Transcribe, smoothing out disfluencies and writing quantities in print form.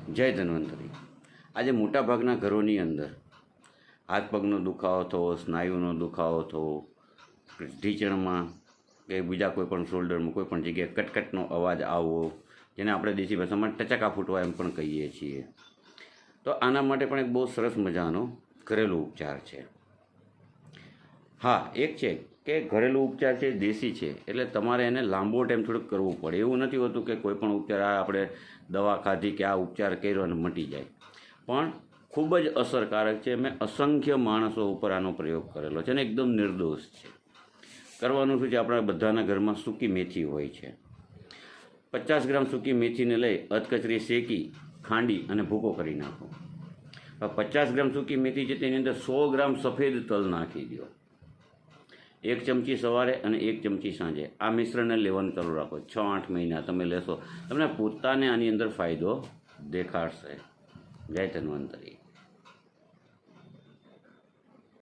જય ધન્વંતરી. આજે મોટાભાગના ઘરોની અંદર હાથ પગનો દુખાવો થવો, સ્નાયુનો દુખાવો થવો, ઢીંચણમાં કે બીજા કોઈ પણ શોલ્ડરમાં કોઈ પણ જગ્યાએ કટકટનો અવાજ આવવો, જેને આપણે દેશી ભાષામાં ટચકા ફૂટવા એમ પણ કહીએ છીએ. તો આના માટે પણ એક બહુ સરસ મજાનો ઘરેલું ઉપચાર છે. હા, એક છે કે ઘરેલું ઉપચાર છે, દેશી છે, એટલે તમારે એને લાંબો ટાઈમ થોડુંક કરવું પડે. એવું નથી હોતું કે કોઈ પણ ઉપચાર આપણે દવા ખાધી કે આ ઉપચાર કર્યો અને મટી જાય, પણ ખૂબ જ અસરકારક છે. મેં અસંખ્ય માણસો ઉપર આનો પ્રયોગ કરેલો છે અને એકદમ નિર્દોષ છે. કરવાનું શું છે, આપણા બધાના ઘરમાં સૂકી મેથી હોય છે. 50 ગ્રામ સૂકી મેથીને લઈ અધકચરી શેકી ખાંડી અને ભૂકો કરી નાખો. 50 ગ્રામ સૂકી મેથી છે તેની અંદર 100 ગ્રામ સફેદ તલ નાખી દો. 1 ચમચી સવારે અને 1 ચમચી સાંજે આ મિશ્રણને લેવાનું ચાલુ રાખો. 6-8 મહિના તમે લેશો, તમને પોતાને આની અંદર ફાયદો દેખાડશે. જય ધન્વંતરી.